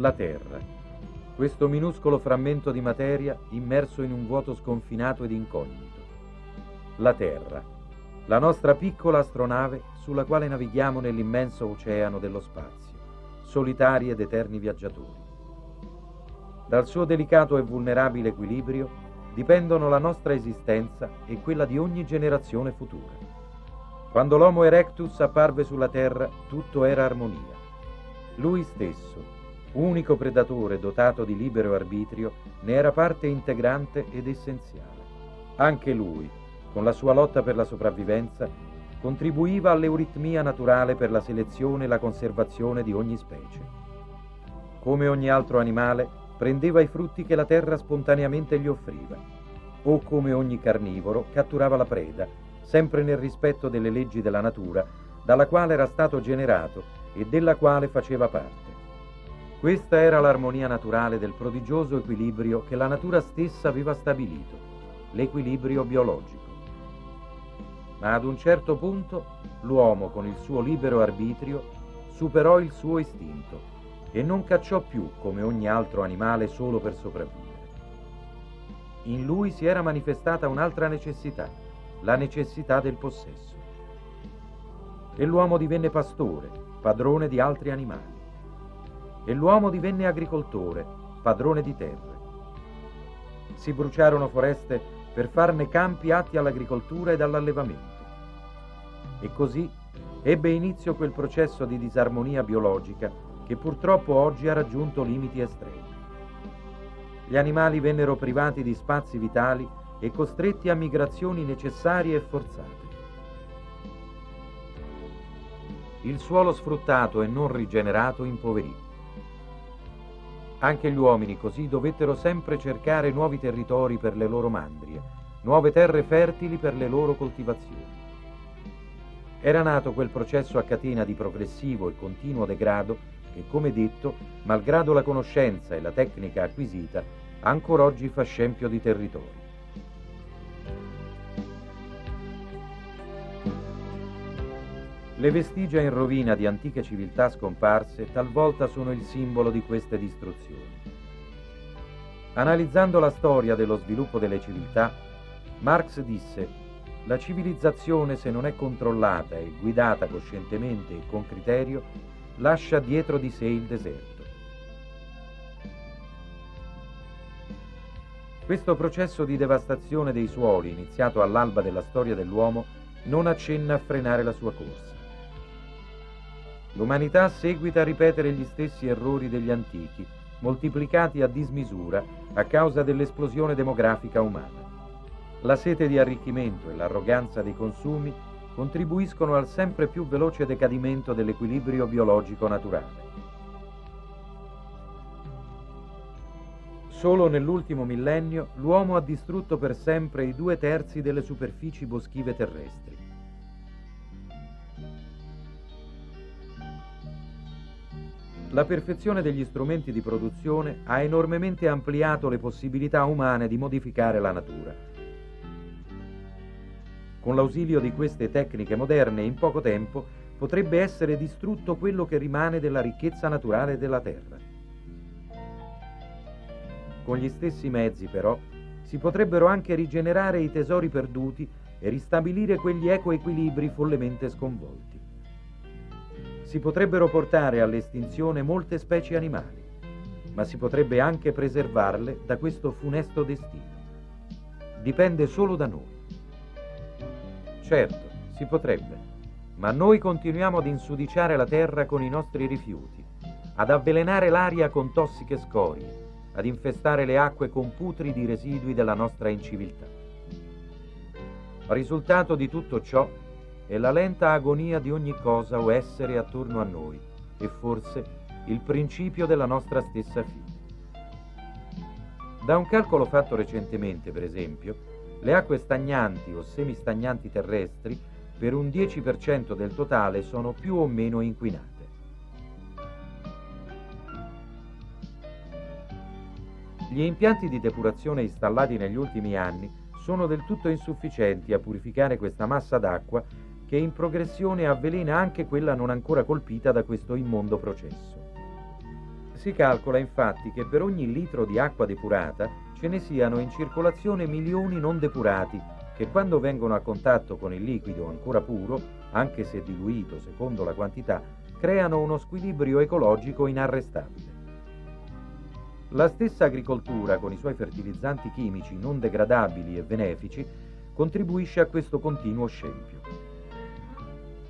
La Terra, questo minuscolo frammento di materia immerso in un vuoto sconfinato ed incognito. La Terra, la nostra piccola astronave sulla quale navighiamo nell'immenso oceano dello spazio, solitari ed eterni viaggiatori. Dal suo delicato e vulnerabile equilibrio dipendono la nostra esistenza e quella di ogni generazione futura. Quando l'Homo erectus apparve sulla Terra, tutto era armonia. Lui stesso, unico predatore dotato di libero arbitrio, ne era parte integrante ed essenziale. Anche lui, con la sua lotta per la sopravvivenza, contribuiva all'euritmia naturale per la selezione e la conservazione di ogni specie. Come ogni altro animale, prendeva i frutti che la terra spontaneamente gli offriva, o come ogni carnivoro catturava la preda, sempre nel rispetto delle leggi della natura, dalla quale era stato generato e della quale faceva parte. Questa era l'armonia naturale del prodigioso equilibrio che la natura stessa aveva stabilito, l'equilibrio biologico. Ma ad un certo punto l'uomo, con il suo libero arbitrio, superò il suo istinto e non cacciò più come ogni altro animale solo per sopravvivere. In lui si era manifestata un'altra necessità, la necessità del possesso. E l'uomo divenne pastore, padrone di altri animali. E l'uomo divenne agricoltore, padrone di terre. Si bruciarono foreste per farne campi atti all'agricoltura ed all'allevamento. E così ebbe inizio quel processo di disarmonia biologica che purtroppo oggi ha raggiunto limiti estremi. Gli animali vennero privati di spazi vitali e costretti a migrazioni necessarie e forzate. Il suolo sfruttato e non rigenerato impoverì. Anche gli uomini così dovettero sempre cercare nuovi territori per le loro mandrie, nuove terre fertili per le loro coltivazioni. Era nato quel processo a catena di progressivo e continuo degrado che, come detto, malgrado la conoscenza e la tecnica acquisita, ancora oggi fa scempio di territori. Le vestigia in rovina di antiche civiltà scomparse talvolta sono il simbolo di queste distruzioni. Analizzando la storia dello sviluppo delle civiltà, Marx disse: la civilizzazione, se non è controllata e guidata coscientemente e con criterio, lascia dietro di sé il deserto. Questo processo di devastazione dei suoli, iniziato all'alba della storia dell'uomo, non accenna a frenare la sua corsa. L'umanità seguita a ripetere gli stessi errori degli antichi, moltiplicati a dismisura a causa dell'esplosione demografica umana. La sete di arricchimento e l'arroganza dei consumi contribuiscono al sempre più veloce decadimento dell'equilibrio biologico naturale. Solo nell'ultimo millennio l'uomo ha distrutto per sempre i 2/3 delle superfici boschive terrestri. La perfezione degli strumenti di produzione ha enormemente ampliato le possibilità umane di modificare la natura. Con l'ausilio di queste tecniche moderne, in poco tempo potrebbe essere distrutto quello che rimane della ricchezza naturale della terra. Con gli stessi mezzi, però, si potrebbero anche rigenerare i tesori perduti e ristabilire quegli ecoequilibri follemente sconvolti. Si potrebbero portare all'estinzione molte specie animali, ma si potrebbe anche preservarle da questo funesto destino. Dipende solo da noi. Certo, si potrebbe, ma noi continuiamo ad insudiciare la terra con i nostri rifiuti, ad avvelenare l'aria con tossiche scorie, ad infestare le acque con putridi residui della nostra inciviltà. Risultato di tutto ciò è la lenta agonia di ogni cosa o essere attorno a noi e forse il principio della nostra stessa fine. Da un calcolo fatto recentemente, per esempio, le acque stagnanti o semistagnanti terrestri per un 10% del totale sono più o meno inquinate. Gli impianti di depurazione installati negli ultimi anni sono del tutto insufficienti a purificare questa massa d'acqua che in progressione avvelena anche quella non ancora colpita da questo immondo processo. Si calcola infatti che per ogni litro di acqua depurata ce ne siano in circolazione milioni non depurati, che quando vengono a contatto con il liquido ancora puro, anche se diluito secondo la quantità, creano uno squilibrio ecologico inarrestabile. La stessa agricoltura, con i suoi fertilizzanti chimici non degradabili e benefici, contribuisce a questo continuo scempio.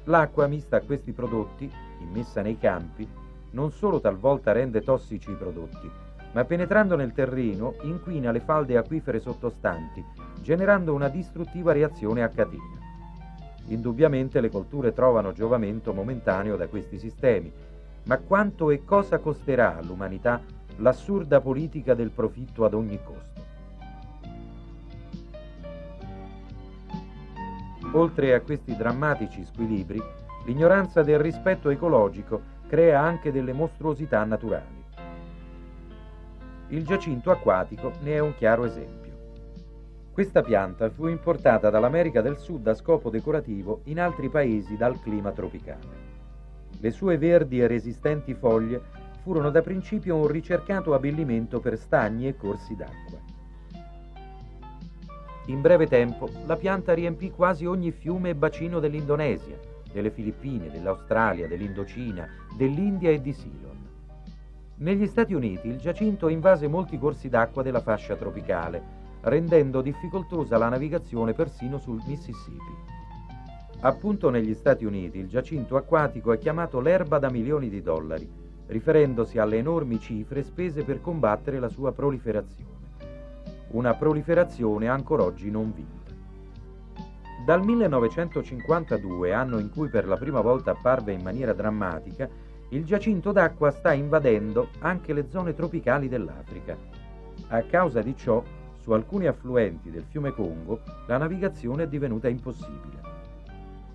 L'acqua mista a questi prodotti, immessa nei campi, non solo talvolta rende tossici i prodotti, ma penetrando nel terreno inquina le falde acquifere sottostanti, generando una distruttiva reazione a catena. Indubbiamente le colture trovano giovamento momentaneo da questi sistemi, ma quanto e cosa costerà all'umanità l'assurda politica del profitto ad ogni costo? Oltre a questi drammatici squilibri, l'ignoranza del rispetto ecologico crea anche delle mostruosità naturali. Il giacinto acquatico ne è un chiaro esempio. Questa pianta fu importata dall'America del Sud a scopo decorativo in altri paesi dal clima tropicale. Le sue verdi e resistenti foglie furono da principio un ricercato abbellimento per stagni e corsi d'acqua. In breve tempo la pianta riempì quasi ogni fiume e bacino dell'Indonesia, delle Filippine, dell'Australia, dell'Indocina, dell'India e di Ceylon. Negli Stati Uniti il giacinto invase molti corsi d'acqua della fascia tropicale, rendendo difficoltosa la navigazione persino sul Mississippi. Appunto negli Stati Uniti il giacinto acquatico è chiamato l'erba da milioni di dollari, riferendosi alle enormi cifre spese per combattere la sua proliferazione. Una proliferazione ancora oggi non vinta. Dal 1952, anno in cui per la prima volta apparve in maniera drammatica, il giacinto d'acqua sta invadendo anche le zone tropicali dell'Africa. A causa di ciò, su alcuni affluenti del fiume Congo, la navigazione è divenuta impossibile.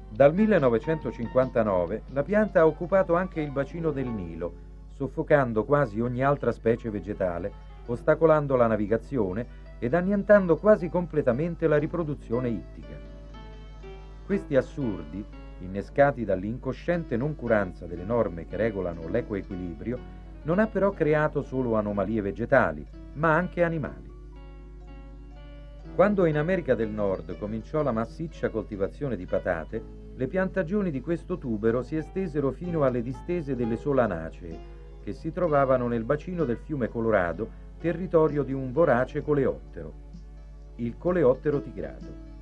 Dal 1959 la pianta ha occupato anche il bacino del Nilo, soffocando quasi ogni altra specie vegetale, ostacolando la navigazione ed annientando quasi completamente la riproduzione ittica. Questi assurdi, innescati dall'incosciente noncuranza delle norme che regolano l'ecoequilibrio, non ha però creato solo anomalie vegetali, ma anche animali. Quando in America del Nord cominciò la massiccia coltivazione di patate, le piantagioni di questo tubero si estesero fino alle distese delle solanacee, che si trovavano nel bacino del fiume Colorado, territorio di un vorace coleottero, il coleottero tigrado.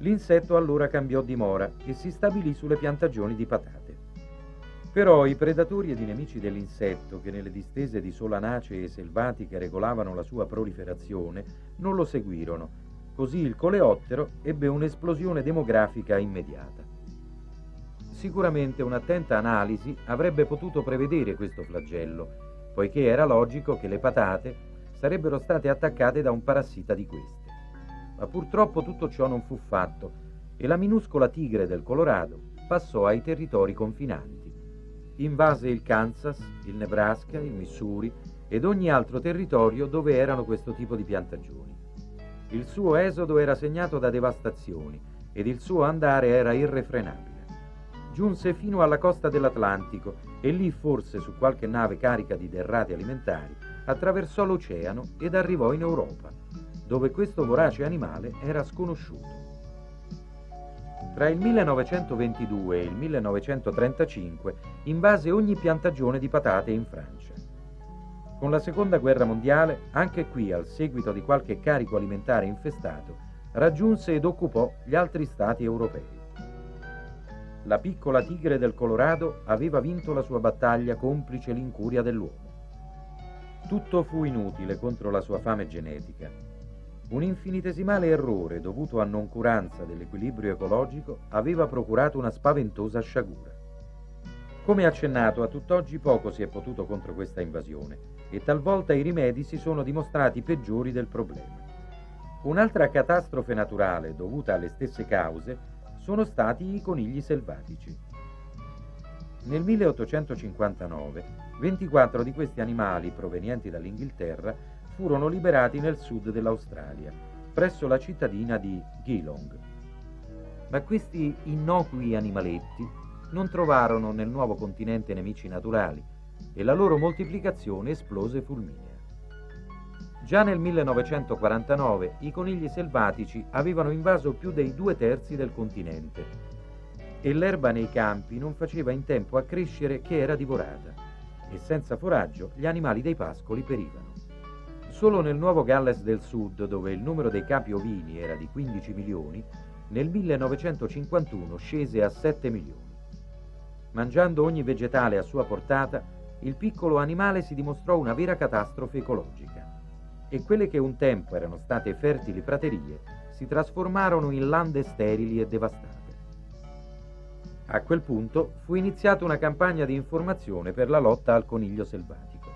L'insetto allora cambiò dimora e si stabilì sulle piantagioni di patate. Però i predatori ed i nemici dell'insetto, che nelle distese di solanacee selvatiche regolavano la sua proliferazione, non lo seguirono, così il coleottero ebbe un'esplosione demografica immediata. Sicuramente un'attenta analisi avrebbe potuto prevedere questo flagello, poiché era logico che le patate sarebbero state attaccate da un parassita di queste. Ma purtroppo tutto ciò non fu fatto e la minuscola tigre del Colorado passò ai territori confinanti. Invase il Kansas, il Nebraska, il Missouri ed ogni altro territorio dove erano questo tipo di piantagioni. Il suo esodo era segnato da devastazioni ed il suo andare era irrefrenabile. Giunse fino alla costa dell'Atlantico e lì, forse su qualche nave carica di derrate alimentari, attraversò l'oceano ed arrivò in Europa, dove questo vorace animale era sconosciuto. Tra il 1922 e il 1935 invase ogni piantagione di patate in Francia. Con la Seconda Guerra Mondiale, anche qui, al seguito di qualche carico alimentare infestato, raggiunse ed occupò gli altri stati europei. La piccola tigre del Colorado aveva vinto la sua battaglia complice l'incuria dell'uomo. Tutto fu inutile contro la sua fame genetica. Un infinitesimale errore dovuto a noncuranza dell'equilibrio ecologico aveva procurato una spaventosa sciagura. Come accennato, a tutt'oggi poco si è potuto contro questa invasione e talvolta i rimedi si sono dimostrati peggiori del problema. Un'altra catastrofe naturale dovuta alle stesse cause sono stati i conigli selvatici. Nel 1859, 24 di questi animali provenienti dall'Inghilterra furono liberati nel sud dell'Australia, presso la cittadina di Geelong. Ma questi innocui animaletti non trovarono nel nuovo continente nemici naturali, e la loro moltiplicazione esplose fulminea. Già nel 1949 i conigli selvatici avevano invaso più dei 2/3 del continente e l'erba nei campi non faceva in tempo a crescere che era divorata e senza foraggio gli animali dei pascoli perivano. Solo nel Nuovo Galles del Sud, dove il numero dei capi ovini era di 15 milioni, nel 1951 scese a 7 milioni. Mangiando ogni vegetale a sua portata, il piccolo animale si dimostrò una vera catastrofe ecologica e quelle che un tempo erano state fertili praterie si trasformarono in lande sterili e devastate. A quel punto fu iniziata una campagna di informazione per la lotta al coniglio selvatico.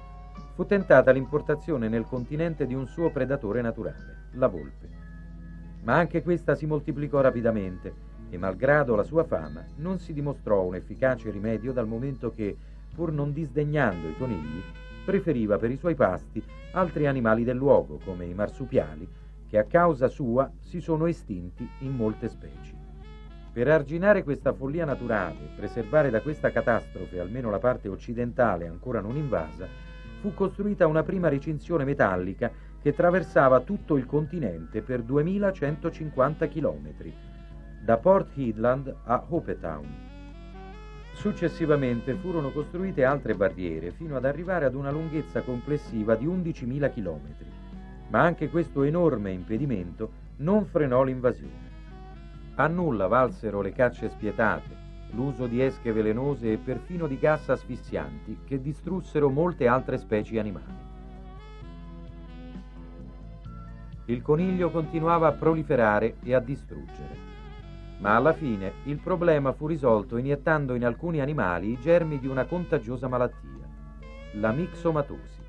Fu tentata l'importazione nel continente di un suo predatore naturale, la volpe. Ma anche questa si moltiplicò rapidamente e, malgrado la sua fama, non si dimostrò un efficace rimedio dal momento che, pur non disdegnando i conigli, preferiva per i suoi pasti altri animali del luogo, come i marsupiali, che a causa sua si sono estinti in molte specie. Per arginare questa follia naturale e preservare da questa catastrofe almeno la parte occidentale ancora non invasa, fu costruita una prima recinzione metallica che attraversava tutto il continente per 2150 chilometri, da Port Hedland a Hopetown. Successivamente furono costruite altre barriere fino ad arrivare ad una lunghezza complessiva di 11.000 chilometri, ma anche questo enorme impedimento non frenò l'invasione. A nulla valsero le cacce spietate, l'uso di esche velenose e perfino di gas asfissianti che distrussero molte altre specie animali. Il coniglio continuava a proliferare e a distruggere, ma alla fine il problema fu risolto iniettando in alcuni animali i germi di una contagiosa malattia, la mixomatosi.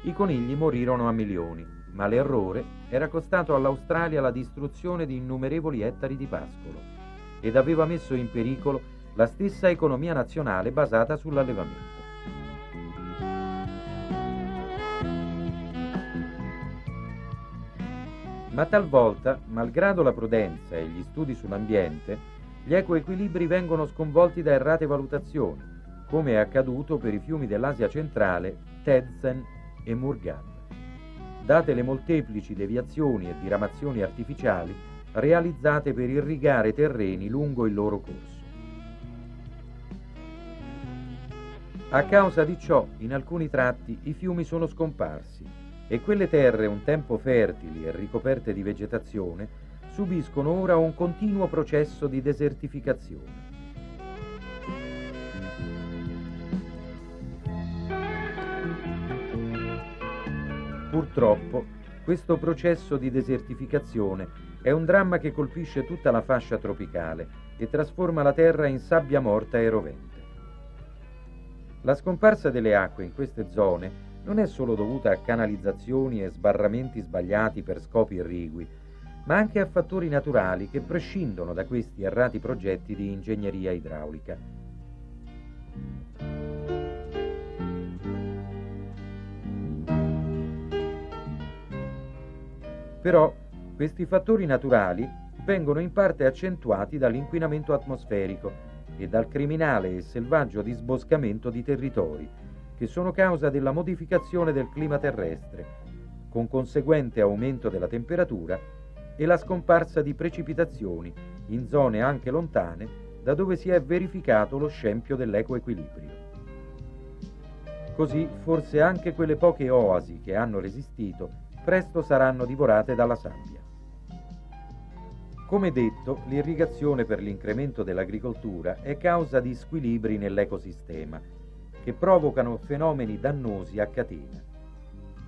I conigli morirono a milioni, ma l'errore era costato all'Australia la distruzione di innumerevoli ettari di pascolo ed aveva messo in pericolo la stessa economia nazionale basata sull'allevamento. Ma talvolta, malgrado la prudenza e gli studi sull'ambiente, gli ecoequilibri vengono sconvolti da errate valutazioni, come è accaduto per i fiumi dell'Asia centrale Tedzin e Murghab, date le molteplici deviazioni e diramazioni artificiali realizzate per irrigare terreni lungo il loro corso. A causa di ciò, in alcuni tratti i fiumi sono scomparsi e quelle terre un tempo fertili e ricoperte di vegetazione subiscono ora un continuo processo di desertificazione. Purtroppo, questo processo di desertificazione è un dramma che colpisce tutta la fascia tropicale e trasforma la terra in sabbia morta e rovente. La scomparsa delle acque in queste zone non è solo dovuta a canalizzazioni e sbarramenti sbagliati per scopi irrigui, ma anche a fattori naturali che prescindono da questi errati progetti di ingegneria idraulica. Però questi fattori naturali vengono in parte accentuati dall'inquinamento atmosferico e dal criminale e selvaggio disboscamento di territori, che sono causa della modificazione del clima terrestre, con conseguente aumento della temperatura e la scomparsa di precipitazioni in zone anche lontane da dove si è verificato lo scempio dell'ecoequilibrio. Così forse anche quelle poche oasi che hanno resistito presto saranno divorate dalla sabbia. Come detto, l'irrigazione per l'incremento dell'agricoltura è causa di squilibri nell'ecosistema che provocano fenomeni dannosi a catena,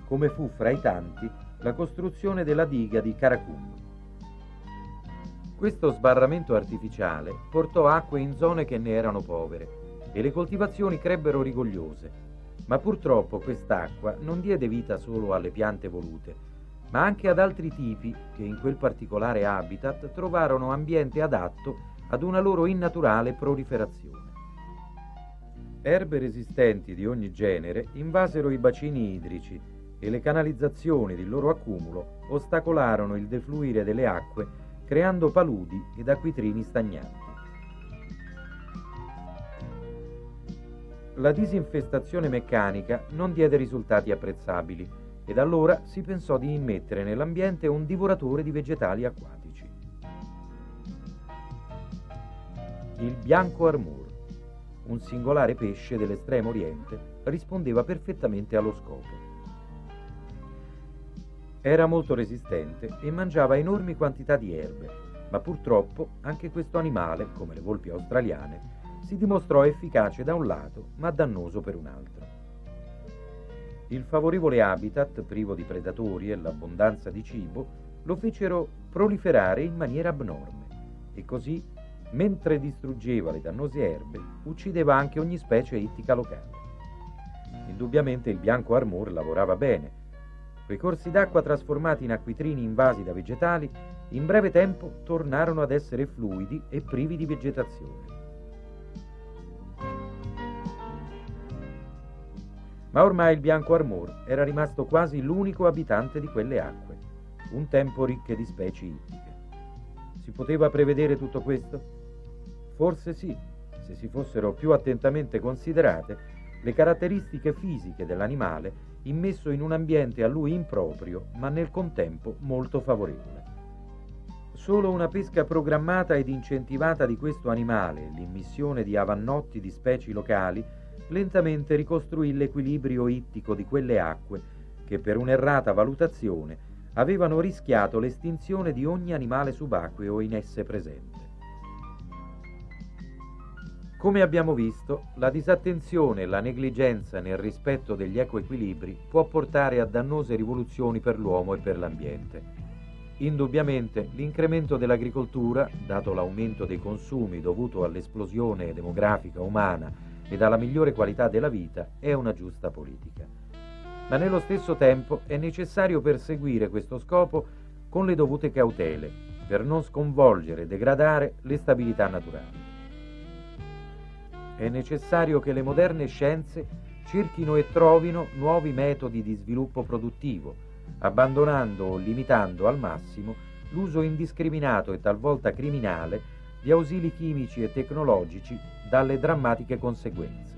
come fu fra i tanti la costruzione della diga di Karakum. Questo sbarramento artificiale portò acque in zone che ne erano povere e le coltivazioni crebbero rigogliose, ma purtroppo quest'acqua non diede vita solo alle piante volute, ma anche ad altri tipi che in quel particolare habitat trovarono ambiente adatto ad una loro innaturale proliferazione. Erbe resistenti di ogni genere invasero i bacini idrici e le canalizzazioni del loro accumulo ostacolarono il defluire delle acque, creando paludi ed acquitrini stagnanti. La disinfestazione meccanica non diede risultati apprezzabili ed allora si pensò di immettere nell'ambiente un divoratore di vegetali acquatici. Il bianco armur, un singolare pesce dell'estremo oriente, rispondeva perfettamente allo scopo. Era molto resistente e mangiava enormi quantità di erbe, ma purtroppo anche questo animale, come le volpi australiane, si dimostrò efficace da un lato, ma dannoso per un altro. Il favorevole habitat, privo di predatori e l'abbondanza di cibo, lo fecero proliferare in maniera abnorme e così, mentre distruggeva le dannose erbe, uccideva anche ogni specie ittica locale. Indubbiamente il bianco armur lavorava bene. Quei corsi d'acqua trasformati in acquitrini invasi da vegetali, in breve tempo tornarono ad essere fluidi e privi di vegetazione. Ma ormai il bianco armur era rimasto quasi l'unico abitante di quelle acque, un tempo ricche di specie ittiche. Si poteva prevedere tutto questo? Forse sì, se si fossero più attentamente considerate le caratteristiche fisiche dell'animale immesso in un ambiente a lui improprio, ma nel contempo molto favorevole. Solo una pesca programmata ed incentivata di questo animale, l'immissione di avannotti di specie locali, lentamente ricostruì l'equilibrio ittico di quelle acque che per un'errata valutazione avevano rischiato l'estinzione di ogni animale subacqueo in esse presente. Come abbiamo visto, la disattenzione e la negligenza nel rispetto degli equilibri può portare a dannose rivoluzioni per l'uomo e per l'ambiente. Indubbiamente l'incremento dell'agricoltura, dato l'aumento dei consumi dovuto all'esplosione demografica umana e alla migliore qualità della vita, è una giusta politica. Ma nello stesso tempo è necessario perseguire questo scopo con le dovute cautele, per non sconvolgere e degradare le stabilità naturali. È necessario che le moderne scienze cerchino e trovino nuovi metodi di sviluppo produttivo, abbandonando o limitando al massimo l'uso indiscriminato e talvolta criminale di ausili chimici e tecnologici dalle drammatiche conseguenze.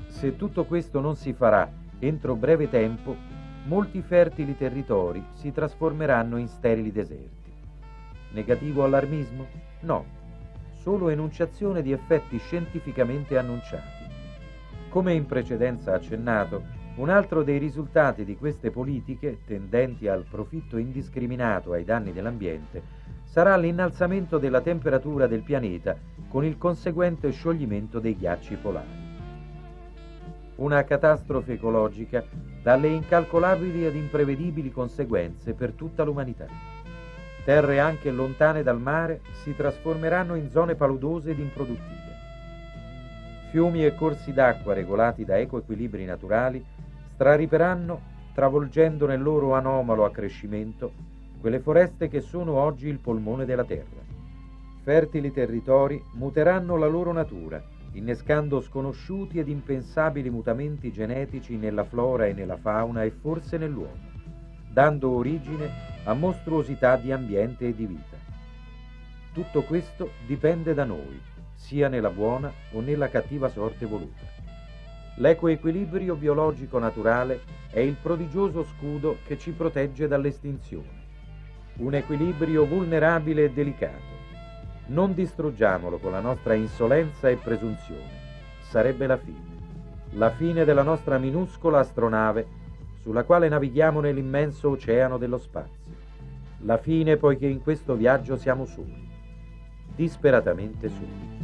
Se tutto questo non si farà entro breve tempo, molti fertili territori si trasformeranno in sterili deserti. Negativo allarmismo? No, solo enunciazione di effetti scientificamente annunciati. Come in precedenza accennato, un altro dei risultati di queste politiche, tendenti al profitto indiscriminato ai danni dell'ambiente, sarà l'innalzamento della temperatura del pianeta con il conseguente scioglimento dei ghiacci polari. Una catastrofe ecologica dalle incalcolabili ed imprevedibili conseguenze per tutta l'umanità. Terre anche lontane dal mare si trasformeranno in zone paludose ed improduttive. Fiumi e corsi d'acqua regolati da equilibri naturali strariperanno, travolgendo nel loro anomalo accrescimento quelle foreste che sono oggi il polmone della terra. Fertili territori muteranno la loro natura, innescando sconosciuti ed impensabili mutamenti genetici nella flora e nella fauna e forse nell'uomo, dando origine a mostruosità di ambiente e di vita. Tutto questo dipende da noi, sia nella buona o nella cattiva sorte voluta. L'equilibrio biologico naturale è il prodigioso scudo che ci protegge dall'estinzione. Un equilibrio vulnerabile e delicato. Non distruggiamolo con la nostra insolenza e presunzione. Sarebbe la fine della nostra minuscola astronave sulla quale navighiamo nell'immenso oceano dello spazio. La fine poiché in questo viaggio siamo soli, disperatamente soli.